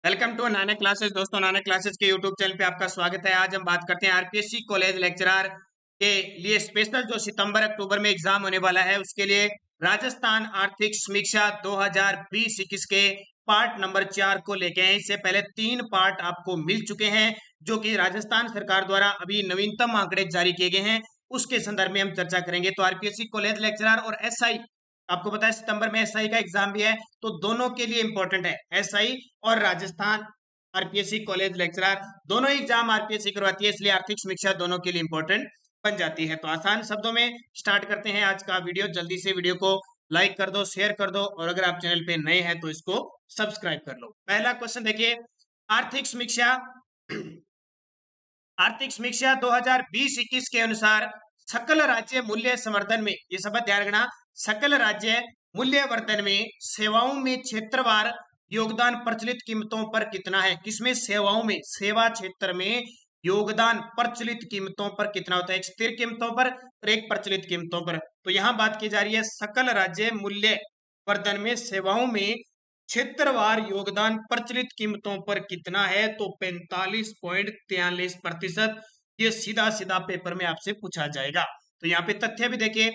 Welcome to Nanak classes. दोस्तों, Nanak classes के YouTube channel पे आपका स्वागत है। आज हम बात करते हैं आरपीएससी कॉलेज लेक्चरर के लिए स्पेशल जो सितंबर अक्टूबर में एग्जाम होने वाला है, उसके लिए राजस्थान आर्थिक समीक्षा 2020-21 के पार्ट नंबर 4 को लेके हैं। इससे पहले 3 पार्ट आपको मिल चुके हैं जो कि राजस्थान सरकार द्वारा अभी नवीनतम आंकड़े जारी किए गए हैं, उसके संदर्भ में हम चर्चा करेंगे। तो आरपीएससी कॉलेज लेक्चरर और एसआई, आपको पता है सितंबर में एसआई का एग्जाम भी है, तो दोनों के लिए इंपॉर्टेंट है। एसआई और राजस्थान आरपीएससी कॉलेज लेक्चरर दोनों ही एग्जाम आरपीएससी करवाती है, इसलिए आर्थिक समीक्षा दोनों के लिए इंपॉर्टेंट बन जाती है। तो आसान शब्दों में स्टार्ट करते हैं आज का वीडियो। जल्दी से वीडियो को लाइक कर दो, शेयर कर दो, और अगर आप चैनल पे नए हैं तो इसको सब्सक्राइब कर लो। पहला क्वेश्चन देखिए, आर्थिक समीक्षा आर्थिक समीक्षा 2020-21 के अनुसार सकल राज्य मूल्य संवर्धन में, ये शब्द ध्यान रखना, सकल राज्य मूल्य वर्धन में सेवाओं में क्षेत्रवार योगदान प्रचलित कीमतों पर कितना है। किसमें? सेवाओं में, सेवा क्षेत्र में योगदान प्रचलित कीमतों पर कितना होता है। एक स्थिर कीमतों पर और एक प्रचलित कीमतों पर। तो यहां बात की जा रही है सकल राज्य मूल्य वर्धन में सेवाओं में क्षेत्रवार योगदान प्रचलित कीमतों पर कितना है, तो 45.43%। ये सीधा सीधा पेपर में आपसे पूछा जाएगा। तो यहाँ पे तथ्य भी देखिए,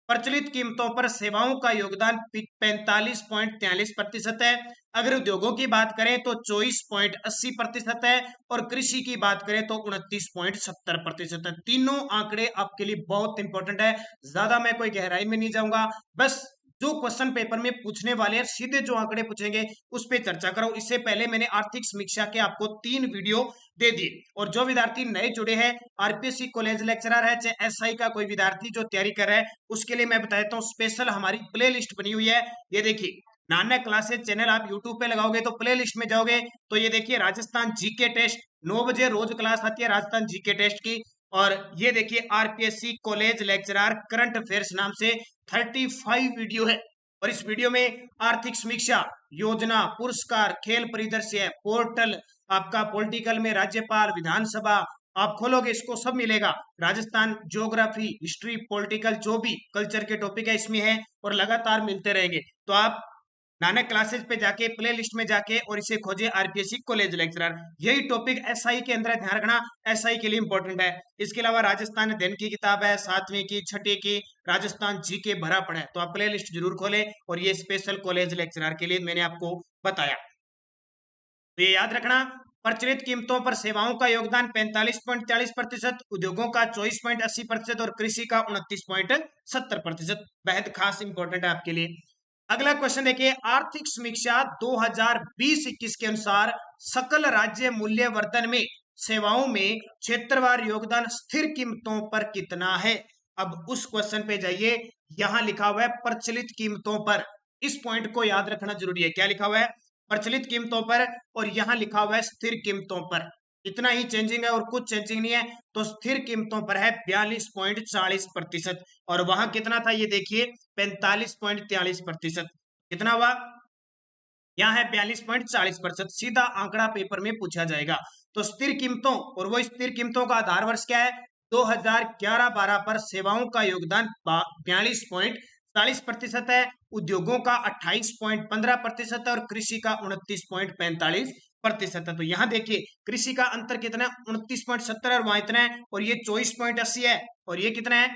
प्रचलित कीमतों पर सेवाओं का योगदान 45.43% है। अगर उद्योगों की बात करें तो 24.80% है, और कृषि की बात करें तो 29.70% है। तीनों आंकड़े आपके लिए बहुत इंपॉर्टेंट है। ज्यादा मैं कोई गहराई में नहीं जाऊंगा, बस जो क्वेश्चन पेपर में पूछने वाले हैं सीधे जो आंकड़े पूछेंगे उस पर चर्चा करो। इससे पहले मैंने आर्थिक समीक्षा के आपको 3 वीडियो दे दिए, और जो विद्यार्थी नए जुड़े हैं, आरपीएससी कॉलेज लेक्चरर है चाहे एसआई का कोई विद्यार्थी जो तैयारी कर रहा है, उसके लिए मैं बताता हूँ स्पेशल हमारी प्ले लिस्ट बनी हुई है। ये देखिए, नानक क्लासेस चैनल आप यूट्यूब पे लगाओगे तो प्ले लिस्ट में जाओगे तो ये देखिए राजस्थान जीके टेस्ट 9 बजे रोज क्लास आती है राजस्थान जीके टेस्ट की। और ये देखिए RPSC college lecturer current affairs नाम से 35 वीडियो है, और इस वीडियो में आर्थिक समीक्षा, योजना, पुरस्कार, खेल परिदृश्य, पोर्टल, आपका पॉलिटिकल में राज्यपाल, विधानसभा, आप खोलोगे इसको सब मिलेगा। राजस्थान ज्योग्राफी, हिस्ट्री, पॉलिटिकल, जो भी कल्चर के टॉपिक है इसमें है, और लगातार मिलते रहेंगे। तो आप नानक क्लासेस पे जाके प्ले लिस्ट में जाके और इसे खोजे आरपीएससी कॉलेज लेक्चरर। यही टॉपिक एसआई के अंदर है, ध्यान रखना, एसआई के लिए इंपॉर्टेंट है। इसके अलावा राजस्थान अध्ययन की किताब है, 7वीं की, 6ठी की, राजस्थान जीके भरा पड़ा है। तो आप प्ले लिस्ट जरूर खोलें, और ये स्पेशल कॉलेज लेक्चरर के लिए मैंने आपको बताया। तो ये याद रखना, प्रचलित कीमतों पर सेवाओं का योगदान 45.40%, उद्योगों का 24.80% और कृषि का 29.70%। बेहद खास इंपॉर्टेंट है आपके लिए। अगला क्वेश्चन देखिए, आर्थिक समीक्षा 2020-21 के अनुसार सकल राज्य मूल्य वर्धन में सेवाओं में क्षेत्रवार योगदान स्थिर कीमतों पर कितना है। अब उस क्वेश्चन पे जाइए, यहां लिखा हुआ है प्रचलित कीमतों पर। इस पॉइंट को याद रखना जरूरी है। क्या लिखा हुआ है? प्रचलित कीमतों पर, और यहां लिखा हुआ है स्थिर कीमतों पर। इतना ही चेंजिंग है और कुछ चेंजिंग नहीं है। तो स्थिर कीमतों पर है 42.40%, और वहां कितना था ये देखिए 45.43%। कितना हुआ? यहाँ है 42.40%। सीधा आंकड़ा पेपर में पूछा जाएगा। तो स्थिर कीमतों, और वो स्थिर कीमतों का आधार वर्ष क्या है? 2011-12 पर सेवाओं का योगदान 42.40% है, उद्योगों का 28.15% है, और कृषि का 29.45% है। तो यहाँ देखिए कृषि का अंतर कितना है? 29.70 और वहां इतना है, और ये 24.80 है, और ये कितना है?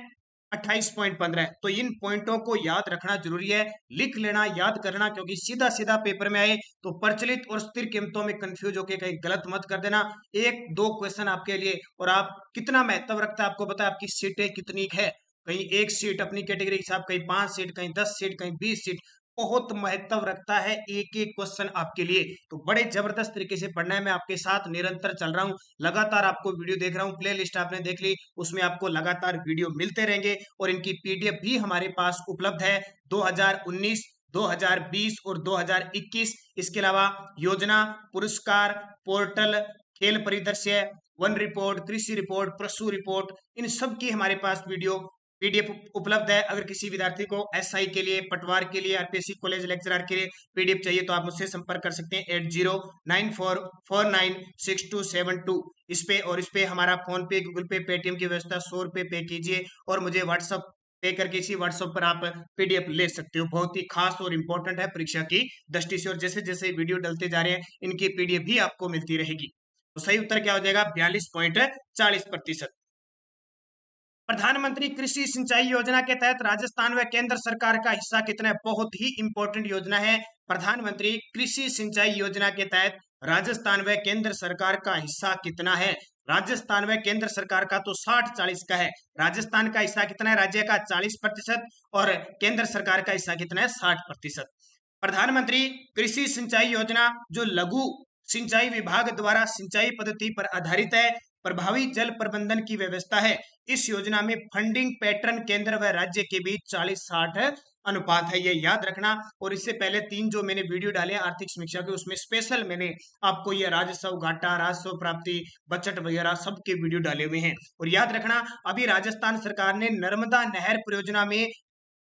28.15 है। तो इन पॉइंटों को याद रखना जरूरी है, लिख लेना, याद करना, क्योंकि सीधा सीधा पेपर में आए तो प्रचलित और स्थिर कीमतों में कंफ्यूज होकर कहीं गलत मत कर देना। एक दो क्वेश्चन आपके लिए, और आप कितना महत्व रखता है आपको पता है, आपकी सीटें कितनी है। कहीं 1 सीट अपनी कैटेगरी के हिसाब, कहीं 5 सीट, कहीं 10 सीट, कहीं 20 सीट। बहुत महत्व रखता है एक एक क्वेश्चन आपके लिए। तो बड़े जबरदस्त तरीके से पढ़ना है। मैं आपके साथ निरंतर चल रहा हूँ, लगातार आपको वीडियो देख रहा हूँ। प्ले लिस्ट आपने देख ली, उसमें आपको लगातार वीडियो मिलते रहेंगे, और इनकी पीडीएफ भी हमारे पास उपलब्ध है 2019, 2020 और 2021। इसके अलावा योजना, पुरस्कार, पोर्टल, खेल परिदृश्य, वन रिपोर्ट, कृषि रिपोर्ट, पशु रिपोर्ट, इन सब की हमारे पास वीडियो पीडीएफ उपलब्ध है। अगर किसी विद्यार्थी को एसआई के लिए, पटवार के लिए, आरपीएससी कॉलेज लेक्चरर के लिए पीडीएफ चाहिए तो आप मुझसे संपर्क कर सकते हैं 8094496272 इस पे। और इस पे हमारा फोन पे, गूगल पे, पेटीएम की व्यवस्था, 100 रुपये पे कीजिए और मुझे व्हाट्सअप पे करके इसी व्हाट्सएप पर आप पीडीएफ ले सकते हो। बहुत ही खास और इंपॉर्टेंट है परीक्षा की दृष्टि से, और जैसे जैसे वीडियो डलते जा रहे हैं इनकी पीडीएफ भी आपको मिलती रहेगी। तो सही उत्तर क्या हो जाएगा? 42.40%। प्रधानमंत्री कृषि सिंचाई योजना के तहत राजस्थान व केंद्र सरकार का हिस्सा कितना है? बहुत ही इंपॉर्टेंट योजना है। प्रधानमंत्री कृषि सिंचाई योजना के तहत राजस्थान व केंद्र सरकार का हिस्सा कितना है? राजस्थान व केंद्र सरकार का तो 60-40 का है। राजस्थान का हिस्सा कितना है? राज्य का 40% और केंद्र सरकार का हिस्सा कितना है? 60%। प्रधानमंत्री कृषि सिंचाई योजना जो लघु सिंचाई विभाग द्वारा सिंचाई पद्धति पर आधारित है, प्रभावी जल प्रबंधन की व्यवस्था है। इस योजना में फंडिंग पैटर्न केंद्र व राज्य के बीच 40-60 अनुपात है, ये याद रखना। और इससे पहले 3 जो मैंने वीडियो डाले आर्थिक समीक्षा के, उसमें स्पेशल मैंने आपको ये राजस्व घाटा, राजस्व प्राप्ति, बजट वगैरह सबके वीडियो डाले हुए हैं। और याद रखना, अभी राजस्थान सरकार ने नर्मदा नहर परियोजना में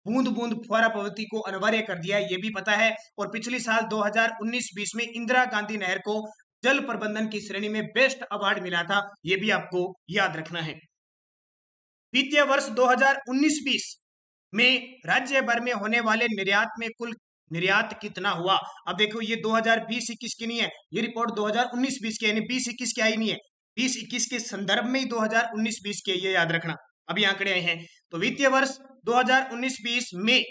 बूंद बूंद फुहारा पद्धति को अनिवार्य कर दिया है, ये भी पता है। और पिछले साल 2019-20 में इंदिरा गांधी नहर को जल प्रबंधन की श्रेणी में बेस्ट अवार्ड मिला था, ये भी आपको याद रखना है। वित्तीय वर्ष 2019-20 में राज्य भर में होने वाले निर्यात में कुल निर्यात कितना हुआ? अब देखो, ये 2020-21 की नहीं है, ये रिपोर्ट 2019-20 की, यानी 20-21 की आई नहीं है, 20-21 के संदर्भ में ही 2019-20 के, ये याद रखना, अभी आंकड़े आए हैं। तो वित्तीय वर्ष 2019-20 में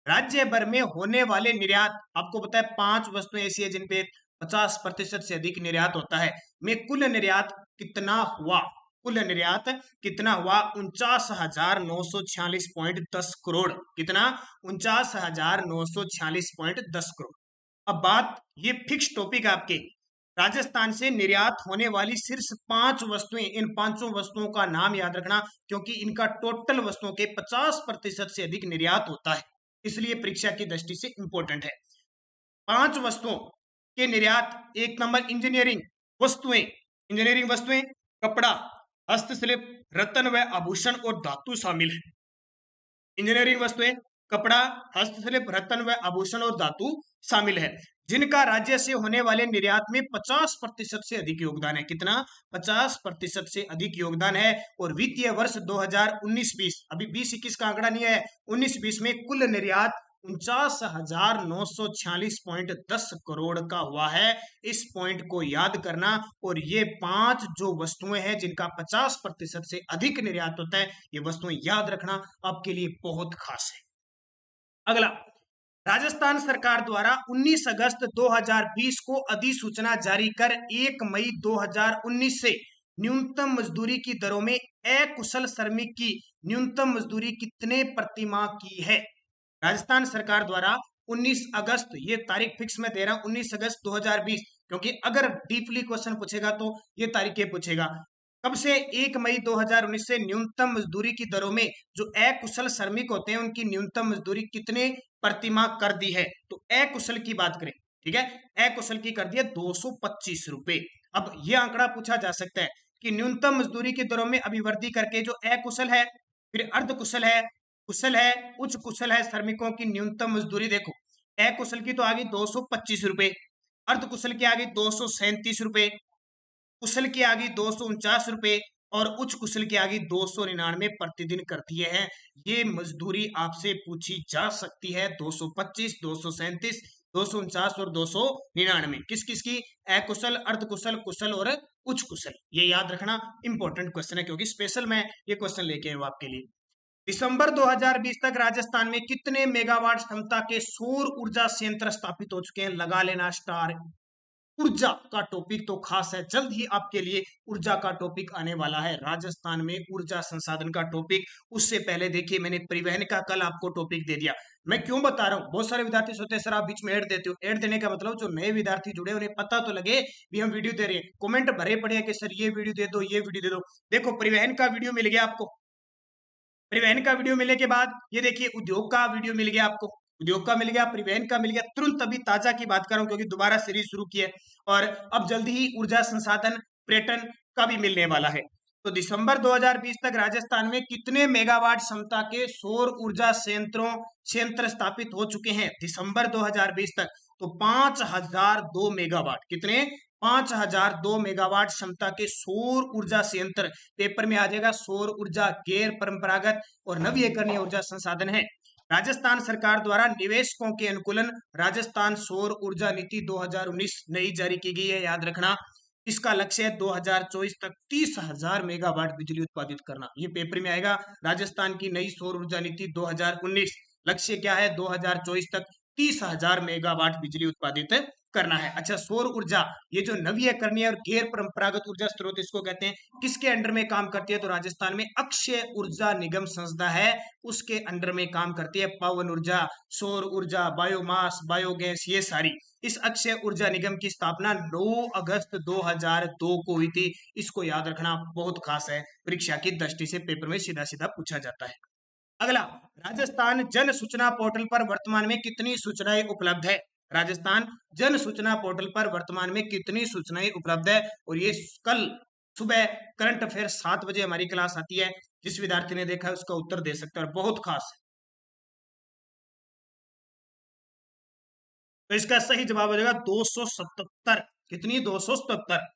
राज्य भर में होने वाले निर्यात, आपको पता है 5 वस्तुएं ऐसी है जिनपे 50% से अधिक निर्यात होता है, में कुल निर्यात कितना हुआ? कुल निर्यात कितना हुआ? 49,946.10 करोड़। कितना? 49,946.10 करोड़। अब बात, ये फिक्स टॉपिक आपके, राजस्थान से निर्यात होने वाली शीर्ष 5 वस्तुएं, इन 5 वस्तुओं का नाम याद रखना, क्योंकि इनका टोटल वस्तुओं के 50% से अधिक निर्यात होता है, इसलिए परीक्षा की दृष्टि से इंपॉर्टेंट है। 5 वस्तुओं के निर्यात। 1 नंबर इंजीनियरिंग वस्तुएं, इंजीनियरिंग वस्तुएं, कपड़ा, हस्तशिल्प, रत्न व आभूषण और धातु शामिल है। इंजीनियरिंग वस्तुएं, कपड़ा, हस्तशिल्प, रत्न व आभूषण और धातु शामिल है, जिनका राज्य से होने वाले निर्यात में 50% से अधिक योगदान है। कितना? 50% से अधिक योगदान है। और वित्तीय वर्ष 2019-20, अभी 20-21 का आंकड़ा नहीं है, 19-20 में कुल निर्यात 49,946.10 करोड़ का हुआ है। इस पॉइंट को याद करना। और ये 5 जो वस्तुएं हैं जिनका 50% से अधिक निर्यात होता है, ये वस्तुएं याद रखना, आपके लिए बहुत खास है। अगला, राजस्थान सरकार द्वारा 19 अगस्त 2020 को अधिसूचना जारी कर 1 मई 2019 से न्यूनतम मजदूरी की दरों में अकुशल श्रमिक की न्यूनतम मजदूरी कितने प्रतिमाह की है? राजस्थान सरकार द्वारा 19 अगस्त, ये तारीख फिक्स में दे रहा हूं, 19 अगस्त 2020, क्योंकि अगर डीपली क्वेश्चन पूछेगा तो ये तारीखें पूछेगा। कब से? 1 मई 2019 से न्यूनतम मजदूरी की दरों में जो अकुशल श्रमिक होते हैं उनकी न्यूनतम मजदूरी कितने प्रतिमाह कर दी है? तो अकुशल की बात करें, ठीक है, अकुशल की कर दी है 225 रुपए। अब ये आंकड़ा पूछा जा सकता है कि न्यूनतम मजदूरी की दरों में अभिवृद्धि करके जो अकुशल है, फिर अर्धकुशल है, कुशल है, उच्च कुशल है श्रमिकों की न्यूनतम मजदूरी देखो, अकुशल की तो आ गई 225 रुपए, अर्धकुशल की आ गई 237 रुपए, कुशल की आ गई 249 रुपए और उच्च कुशल की आ गई 299 प्रतिदिन कर दिए हैं। ये मजदूरी आपसे पूछी जा सकती है, 225, 237, 249 और 299, किस किस की? अकुशल, अर्धकुशल, कुशल और उच्च कुशल। ये याद रखना, इंपॉर्टेंट क्वेश्चन है, क्योंकि स्पेशल मैं ये क्वेश्चन लेके आया हूं आपके लिए। दिसंबर 2020 तक राजस्थान में कितने मेगावाट क्षमता के सौर ऊर्जा संयंत्र स्थापित हो चुके हैं? लगा लेना स्टार। ऊर्जा का टॉपिक तो खास है, जल्द ही आपके लिए ऊर्जा का टॉपिक आने वाला है, राजस्थान में ऊर्जा संसाधन का टॉपिक। उससे पहले देखिए, मैंने परिवहन का कल आपको टॉपिक दे दिया। मैं क्यों बता रहा हूँ? बहुत सारे विद्यार्थी सोचते हैं सर आप बीच में ऐड देते हो। ऐड देने का मतलब जो नए विद्यार्थी जुड़े उन्हें पता तो लगे भी हम वीडियो दे रहे हैं। कमेंट भरे पड़े हैं कि सर ये वीडियो दे दो, ये वीडियो दे दो। देखो, परिवहन का वीडियो मिल गया आपको, परिवहन का वीडियो मिलने के बाद ये देखिए उद्योग का वीडियो मिल गया आपको, उद्योग का मिल गया, परिवहन का मिल गया। तुरंत अभी ताजा की बात कर रहा हूं क्योंकि दोबारा सीरीज शुरू की है, और अब जल्दी ही ऊर्जा संसाधन पर्यटन का भी मिलने वाला है। तो दिसंबर 2020 तक राजस्थान में कितने मेगावाट क्षमता के सौर ऊर्जा संयंत्र स्थापित हो चुके हैं? दिसंबर 2020 तक। तो 5002 मेगावाट, कितने 5002 मेगावाट क्षमता के सौर ऊर्जा संयंत्र, पेपर में आ जाएगा सौर ऊर्जा गैर परंपरागत और नवीकरणीय ऊर्जा संसाधन है। राजस्थान सरकार द्वारा निवेशकों के अनुकूलन राजस्थान सौर ऊर्जा नीति 2019 नई जारी की गई है, याद रखना। इसका लक्ष्य है 2024 तक 30,000 मेगावाट बिजली उत्पादित करना, ये पेपर में आएगा। राजस्थान की नई सौर ऊर्जा नीति 2019 लक्ष्य क्या है, 2024 तक 30,000 मेगावाट बिजली उत्पादित करना है। अच्छा, सौर ऊर्जा ये जो नवीकरणीय और गैर परंपरागत ऊर्जा स्रोत इसको कहते हैं, किसके अंडर में काम करती है, तो राजस्थान में अक्षय ऊर्जा निगम संस्था है, उसके अंडर में काम करती है। पवन ऊर्जा, सौर ऊर्जा, बायोमास, बायोगैस, ये सारी। इस अक्षय ऊर्जा निगम की स्थापना 9 अगस्त 2002 को हुई थी। इसको याद रखना बहुत खास है, परीक्षा की दृष्टि से पेपर में सीधा सीधा पूछा जाता है। अगला, राजस्थान जन सूचना पोर्टल पर वर्तमान में कितनी सूचनाएं उपलब्ध है। राजस्थान जन सूचना पोर्टल पर वर्तमान में कितनी सूचनाएं उपलब्ध है, और ये कल सुबह करंट अफेयर 7 बजे हमारी क्लास आती है, जिस विद्यार्थी ने देखा है उसका उत्तर दे सकता है, और बहुत खास है। तो इसका सही जवाब हो जाएगा 277, कितनी 277।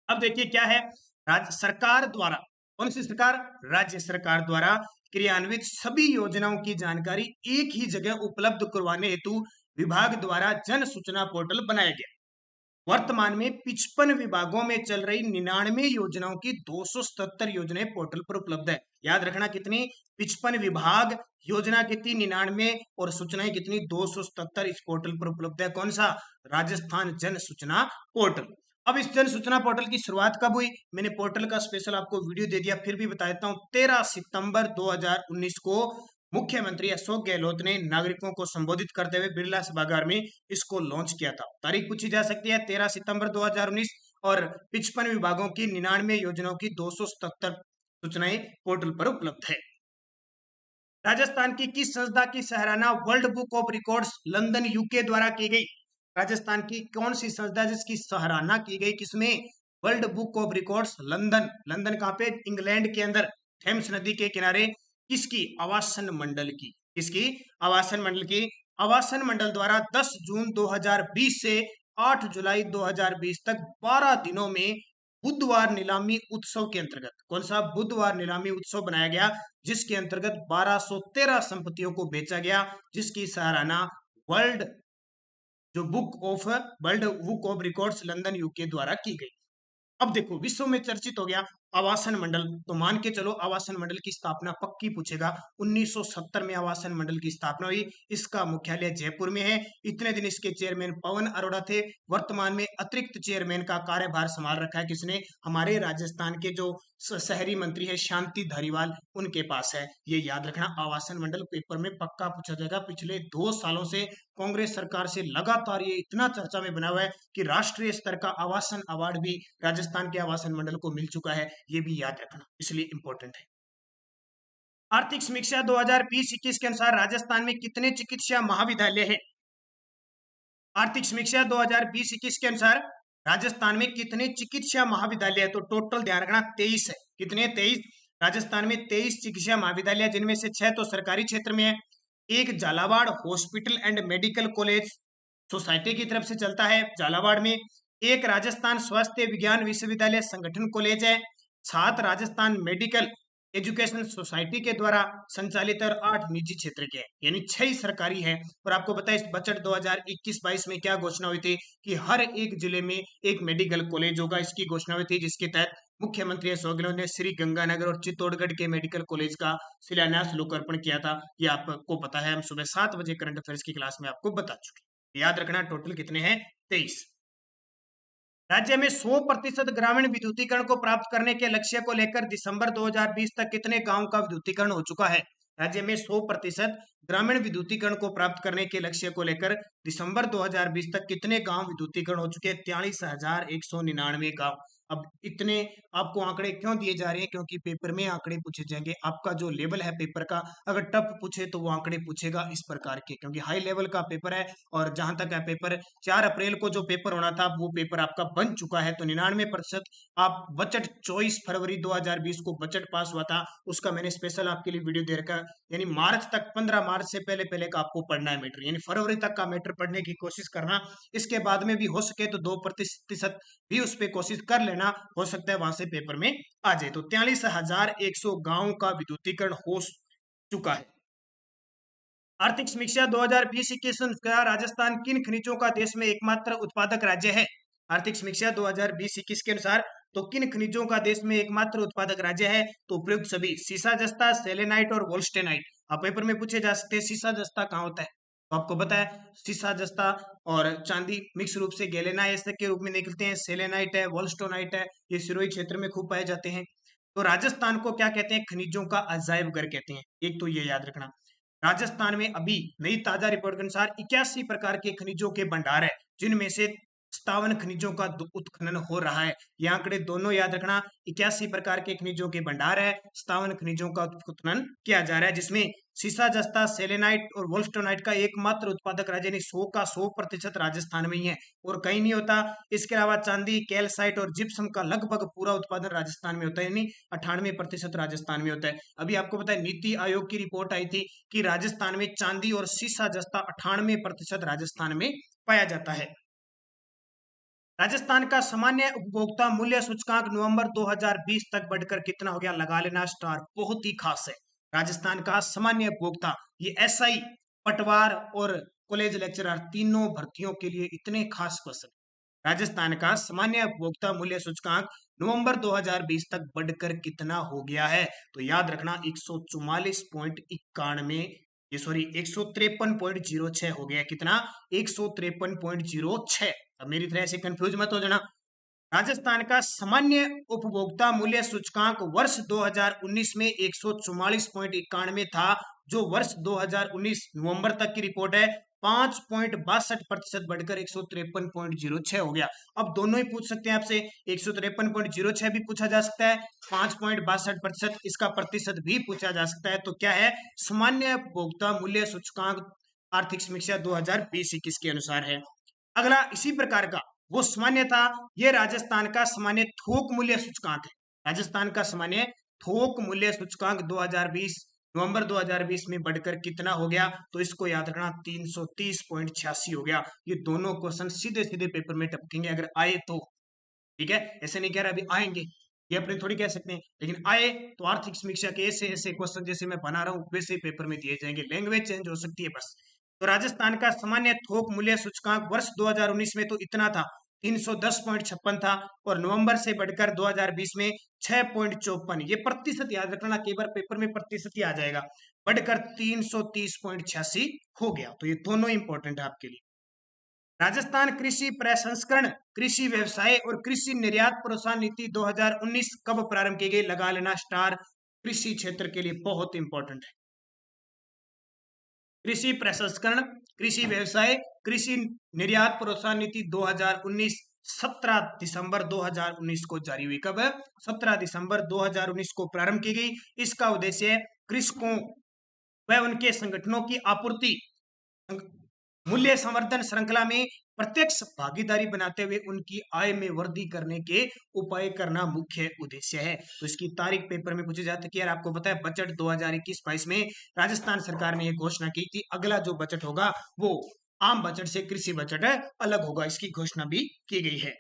अब देखिए क्या है, राज्य सरकार द्वारा, कौन सी सरकार, राज्य सरकार द्वारा क्रियान्वित सभी योजनाओं की जानकारी एक ही जगह उपलब्ध करवाने हेतु विभाग द्वारा जन सूचना पोर्टल बनाया गया। वर्तमान में 55 विभागों में चल रही 99 योजनाओं की 277 योजनाएं पोर्टल पर उपलब्ध है। याद रखना कितनी, 55 विभाग, योजना कितनी 99 और सूचनाएं कितनी 277 इस पोर्टल पर उपलब्ध है। कौन सा, राजस्थान जन सूचना पोर्टल। अब इस जन सूचना पोर्टल की शुरुआत कब हुई, मैंने पोर्टल का स्पेशल आपको वीडियो दे दिया, फिर भी बता देता हूं। 13 सितंबर 2019 को मुख्यमंत्री अशोक गहलोत ने नागरिकों को संबोधित करते हुए बिरला सभागार में इसको लॉन्च किया था। तारीख पूछी जा सकती है 13 सितंबर 2019, और 55 विभागों की 99 योजनाओं की 277 सूचनाएं पोर्टल पर उपलब्ध है। राजस्थान की किस संस्था की सराहना world book of records London UK द्वारा की गई। राजस्थान की कौन सी संस्था जिसकी सराहना की गई, किसमें, world book of records London. London कहां पे, इंग्लैंड के अंदर, थेम्स नदी के किनारे। किसकी, आवासन मंडल की, किसकी, आवासन मंडल की। आवासन मंडल द्वारा 10 जून 2020 से 8 जुलाई 2020 तक 12 दिनों में बुधवार नीलामी उत्सव के अंतर्गत, कौन सा, बुधवार नीलामी उत्सव बनाया गया, जिसके अंतर्गत 1213 संपत्तियों को बेचा गया, जिसकी सराहना world book of records London UK द्वारा की गई। अब देखो, विश्व में चर्चित हो गया आवासन मंडल, तो मान के चलो आवासन मंडल की स्थापना पक्की पूछेगा। 1970 में आवासन मंडल की स्थापना हुई, इसका मुख्यालय जयपुर में है। इतने दिन इसके चेयरमैन पवन अरोड़ा थे। वर्तमान में अतिरिक्त चेयरमैन का कार्यभार संभाल रखा है किसने, हमारे राजस्थान के जो शहरी मंत्री है शांति धारीवाल, उनके पास है। ये याद रखना, आवासन मंडल पेपर में पक्का पूछा जाएगा। पिछले 2 सालों से कांग्रेस सरकार से लगातार ये इतना चर्चा में बना हुआ है कि राष्ट्रीय स्तर का आवासन अवार्ड भी राजस्थान के आवासन मंडल को मिल चुका है, ये भी याद रखना, इसलिए इंपॉर्टेंट है। आर्थिक समीक्षा 2020-21 के अनुसार राजस्थान में कितने चिकित्सा महाविद्यालय हैं। आर्थिक समीक्षा 2020-21 के अनुसार राजस्थान में कितने चिकित्सा महाविद्यालय है, तो टोटल ध्यान रखना 23 है। कितने, 23। राजस्थान में 23 चिकित्सा महाविद्यालय, जिनमें से 6 तो सरकारी क्षेत्र में है। एक Jhalawar hospital and medical college society की तरफ से चलता है झालावाड़ में। एक राजस्थान स्वास्थ्य विज्ञान विश्वविद्यालय संगठन कॉलेज है। 7 राजस्थान मेडिकल एजुकेशन सोसाइटी के द्वारा संचालित और 8 निजी क्षेत्र के, यानी 6 ही सरकारी है। और आपको पता है इस बजट 2021-22 में क्या घोषणा हुई थी कि हर एक जिले में एक मेडिकल कॉलेज होगा, इसकी घोषणा हुई थी, जिसके तहत मुख्यमंत्री अशोक गहलोत ने श्री गंगानगर और चित्तौड़गढ़ के मेडिकल कॉलेज का शिलान्यास लोकार्पण किया था। ये आपको पता है, हम सुबह 7 बजे करंट अफेयर्स की क्लास में आपको बता चुके। याद रखना टोटल कितने हैं, 23। राज्य में 100% ग्रामीण विद्युतीकरण को प्राप्त करने के लक्ष्य को लेकर दिसंबर 2020 तक कितने गांव का विद्युतीकरण हो चुका है। राज्य में 100% ग्रामीण विद्युतीकरण को प्राप्त करने के लक्ष्य को लेकर दिसंबर 2020 तक कितने गांव विद्युतीकरण हो चुके हैं, 43,199 गांव। अब इतने आपको आंकड़े क्यों दिए जा रहे हैं? क्योंकि पेपर में आंकड़े पूछे जाएंगे। आपका जो लेवल है पेपर का, अगर टफ पूछे तो वो आंकड़े पूछेगा इस प्रकार के, क्योंकि हाई लेवल का पेपर है। और जहां तक है पेपर 4 अप्रैल को जो पेपर होना था वो पेपर आपका बन चुका है। तो 99% आप बजट 24 फरवरी 2020 को बजट पास हुआ था, उसका मैंने स्पेशल आपके लिए वीडियो दे रखा है। यानी मार्च तक, 15 मार्च से पहले पहले का आपको पढ़ना है मैटर, यानी फरवरी तक का मैटर पढ़ने की कोशिश करना। इसके बाद में भी हो सके तो 2% भी उस पर कोशिश कर लेना, हो सकता है वहां से पेपर में आ जाए। तो 43,100 गांवों का विद्युतीकरण हो चुका है। आर्थिक समीक्षा 2020-21 अनुसार राजस्थान किन खनिजों का देश में एकमात्र उत्पादक राज्य है? आर्थिक समीक्षा 2020-21 के अनुसार तो किन खनिजों का देश में एकमात्र उत्पादक राज्य है? तो उपयुक्त सभी, सीसा जस्ता, सेलेनाइट और वोल्स्टेनाइट। आप पेपर में पूछे जा सकते हैं सीसा जस्ता कहाँ होता है, तो आपको पता है सीसा जस्ता और चांदी मिक्स रूप से गैलेनाइट के रूप में निकलते हैं। सेलेनाइट है, वोल्स्टोनाइट है, ये सिरोही क्षेत्र में खूब पाए जाते हैं। तो राजस्थान को क्या कहते हैं? खनिजों का अजायब घर कहते हैं। एक तो ये याद रखना। राजस्थान में अभी नई ताजा रिपोर्ट के अनुसार 81 प्रकार के खनिजों के भंडार है, जिनमें से 57 खनिजों का उत्खनन हो रहा है। ये आंकड़े दोनों याद रखना। 81 प्रकार के खनिजों के भंडार है, 57 खनिजों का उत्खनन किया जा रहा है, जिसमें सीसा जस्ता, सेलेनाइट और वोल्स्टोनाइट का एकमात्र उत्पादक राज्य, यानी 100 का 100% राजस्थान में ही है और कहीं नहीं होता। इसके अलावा चांदी, कैल्साइट और जिप्सम का लगभग पूरा उत्पादन राजस्थान में होता है, यानी 98% राजस्थान में होता है। अभी आपको पता है नीति आयोग की रिपोर्ट आई थी कि राजस्थान में चांदी और सीसा जस्ता 98% राजस्थान में पाया जाता है। राजस्थान का सामान्य उपभोक्ता मूल्य सूचकांक नवंबर 2020 तक बढ़कर कितना हो गया? लगा लेना स्टार, बहुत ही खास है। राजस्थान का सामान्य उपभोक्ता, ये एसआई, पटवार और कॉलेज लेक्चरर तीनों भर्तियों के लिए इतने खास क्वेश्चन। राजस्थान का सामान्य उपभोक्ता मूल्य सूचकांक नवंबर 2020 तक बढ़कर कितना हो गया है? तो याद रखना 144.91, ये सॉरी 153.06 हो गया। कितना? 153.06। अब मेरी तरह से कंफ्यूज मत हो जाना। राजस्थान का सामान्य उपभोक्ता मूल्य सूचकांक वर्ष 2019 में 144.91 था, जो वर्ष 2019 नवंबर तक की रिपोर्ट है 5.62% बढ़कर 153.06 हो गया। अब दोनों ही पूछ सकते हैं आपसे, 153.06 भी पूछा जा सकता है, 5.62% इसका प्रतिशत भी पूछा जा सकता है। तो क्या है? सामान्य उपभोक्ता मूल्य सूचकांक आर्थिक समीक्षा 2020-21 के अनुसार है। अगला इसी प्रकार का वो सामान्य था, ये राजस्थान का सामान्य थोक मूल्य सूचकांक है। राजस्थान का सामान्य थोक मूल्य सूचकांक 2020 नवंबर 2020 में बढ़कर कितना हो गया? तो इसको याद रखना 330.86 हो गया। ये दोनों क्वेश्चन सीधे सीधे पेपर में टपकेंगे अगर आए तो, ठीक है। ऐसे नहीं कह रहा अभी आएंगे, ये अपने थोड़ी कह सकते हैं, लेकिन आए तो आर्थिक समीक्षा के ऐसे ऐसे क्वेश्चन जैसे मैं बना रहा हूं वैसे पेपर में दिए जाएंगे। लैंग्वेज चेंज हो सकती है बस। तो राजस्थान का सामान्य थोक मूल्य सूचकांक वर्ष 2019 में तो इतना था, 310.56 था, और नवंबर से बढ़कर 2020 में 6.54, ये प्रतिशत याद रखना, कई बार पेपर में प्रतिशत ही आ जाएगा, बढ़कर 330.86 हो गया। तो ये दोनों इंपॉर्टेंट है आपके लिए। राजस्थान कृषि प्रसंस्करण, कृषि व्यवसाय और कृषि निर्यात प्रोत्साहन नीति 2019 कब प्रारंभ की गई? लगा लेना स्टार, कृषि क्षेत्र के लिए बहुत इंपॉर्टेंट है। कृषि प्रसंस्करण, कृषि व्यवसाय, कृषि निर्यात प्रोत्साहन नीति 2019 17 दिसंबर 2019 को जारी हुई। कब? 17 दिसंबर 2019 को प्रारंभ की गई। इसका उद्देश्य कृषकों व उनके संगठनों की आपूर्ति मूल्य संवर्धन श्रृंखला में प्रत्यक्ष भागीदारी बनाते हुए उनकी आय में वृद्धि करने के उपाय करना मुख्य उद्देश्य है। तो इसकी तारीख पेपर में पूछी जाती है कि यार आपको पता है बजट 2021-22 में राजस्थान सरकार ने यह घोषणा की थी, अगला जो बजट होगा वो आम बजट से कृषि बजट अलग होगा, इसकी घोषणा भी की गई है।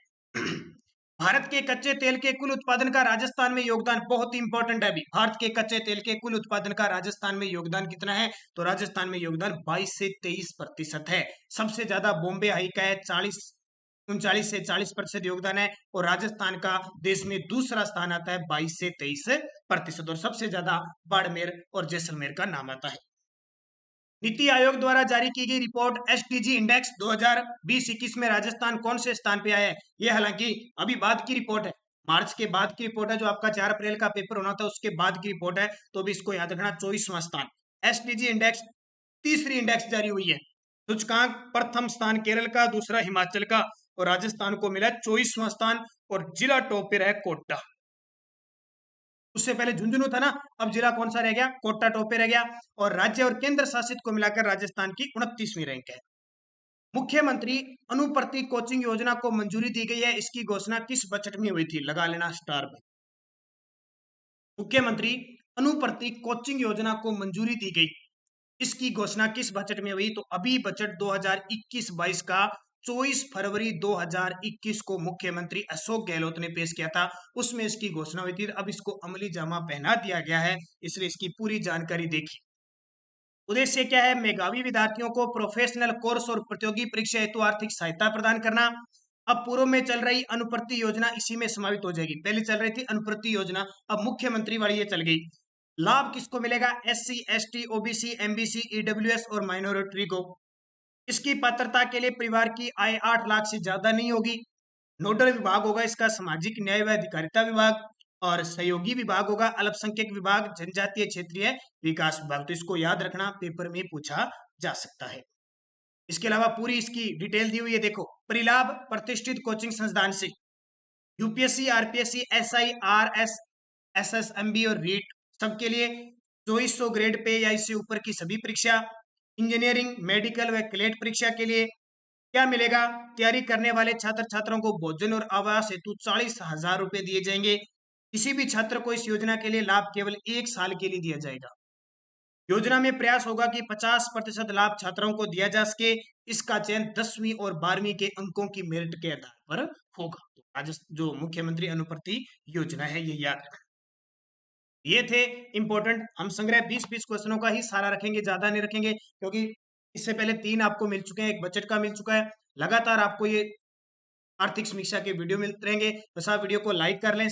भारत के कच्चे तेल के कुल उत्पादन का राजस्थान में योगदान बहुत इंपॉर्टेंट है। अभी भारत के कच्चे तेल के कुल उत्पादन का राजस्थान में योगदान कितना है? तो राजस्थान में योगदान 22 से 23% है। सबसे ज्यादा बॉम्बे हाई का है, 39 से 40% योगदान है, और राजस्थान का देश में दूसरा स्थान आता है 22 से 23%, और सबसे ज्यादा बाड़मेर और जैसलमेर का नाम आता है। नीति आयोग द्वारा जारी की गई रिपोर्ट एसडीजी इंडेक्स 2020-21 में राजस्थान कौन से स्थान पे आया है? ये हालांकि अभी बाद की रिपोर्ट है, मार्च के बाद की रिपोर्ट है, जो आपका 4 अप्रैल का पेपर होना था उसके बाद की रिपोर्ट है, तो भी इसको याद रखना 24वां स्थान। एसडीजी इंडेक्स तीसरी इंडेक्स जारी हुई है। सूचकांक प्रथम स्थान केरल का, दूसरा हिमाचल का, और राजस्थान को मिला 24वां स्थान और जिला टॉप पे है कोटा। उससे पहले झुंझुनू था ना, अब जिला कौन सा रह गया, कोटा टॉप पे रह गया। और राज्य और केंद्र शासित को मिलाकर राजस्थान की 29वीं रैंक है। मुख्यमंत्री अनुप्रति कोचिंग योजना को मंजूरी दी गई है, इसकी घोषणा किस बजट में हुई थी, लगा लेना स्टार में। मुख्यमंत्री अनुप्रति कोचिंग योजना को मंजूरी दी गई, इसकी घोषणा किस बजट में हुई, तो अभी बजट 2021-22 का 24 फरवरी 2021 को मुख्यमंत्री अशोक गहलोत ने पेश किया था, उसमें इसकी घोषणा हुई थी। अब इसको अमली जामा पहना दिया गया है, इसलिए इसकी पूरी जानकारी देखिए। उद्देश्य क्या है, मेधावी विद्यार्थियों को प्रोफेशनल कोर्स और प्रतियोगी परीक्षा हेतु आर्थिक सहायता प्रदान करना। अब पूर्व में चल रही अनुप्रति योजना इसी में समावित हो जाएगी। पहले चल रही थी अनुप्रति योजना, अब मुख्यमंत्री वाली ये चल गई। लाभ किसको मिलेगा, SC ST OBC MBC EWS और माइनॉरिटी को। इसकी पात्रता के लिए परिवार की आय 8 लाख से ज्यादा नहीं होगी। नोडल विभाग होगा इसका सामाजिक न्याय व अधिकारिता विभाग, और सहयोगी विभाग होगा अल्पसंख्यक विभाग, जनजातीय क्षेत्रीय विकास विभाग। तो इसको याद रखना, पेपर में पूछा जा सकता है। इसके अलावा पूरी इसकी डिटेल दी हुई है, देखो। परिलाभ प्रतिष्ठित कोचिंग संस्थान से UPSC RPSC SI RS SSMB और रीट सबके लिए 2400 ग्रेड पे या इससे ऊपर की सभी परीक्षा, इंजीनियरिंग मेडिकल व क्लेट परीक्षा के लिए क्या मिलेगा, तैयारी करने वाले छात्र छात्राओं को भोजन और आवास हेतु 40,000 रुपए दिए जाएंगे। किसी भी छात्र को इस योजना के लिए लाभ केवल 1 साल के लिए दिया जाएगा। योजना में प्रयास होगा कि 50% लाभ छात्रों को दिया जा सके। इसका चयन 10वीं और 12वीं के अंकों की मेरिट के आधार पर होगा। तो आज जो मुख्यमंत्री अनुप्रति योजना है ये याद रखना। ये थे इंपॉर्टेंट, हम संग्रह 20-20 क्वेश्चनों का ही सारा रखेंगे, ज्यादा नहीं रखेंगे, क्योंकि इससे पहले 3 आपको मिल चुके हैं, एक बजट का मिल चुका है। लगातार आपको ये आर्थिक समीक्षा के वीडियो मिलते रहेंगे, बस आप वीडियो को लाइक कर लें,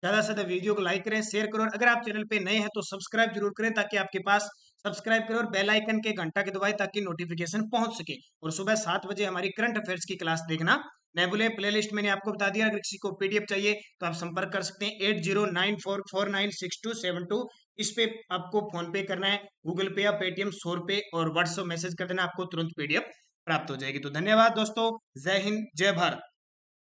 ज्यादा से ज्यादा वीडियो को लाइक करें, शेयर करो। अगर आप चैनल पे नए हैं तो सब्सक्राइब जरूर करें, ताकि आपके पास सब्सक्राइब करें और बेल आइकन के घंटा के दबाएं, ताकि नोटिफिकेशन पहुंच सके। और सुबह 7 बजे हमारी करंट अफेयर्स की क्लास देखना न भूलें। प्लेलिस्ट मैंने आपको बता दिया, अगर किसी को PDF चाहिए तो आप संपर्क कर सकते हैं 8094496272। इस पे आपको फोन पे करना है, गूगल पे या पेटीएम 100 रुपए, और व्हाट्सएप मैसेज कर देना, आपको तुरंत PDF प्राप्त हो जाएगी। तो धन्यवाद दोस्तों, जय हिंद जय भारत।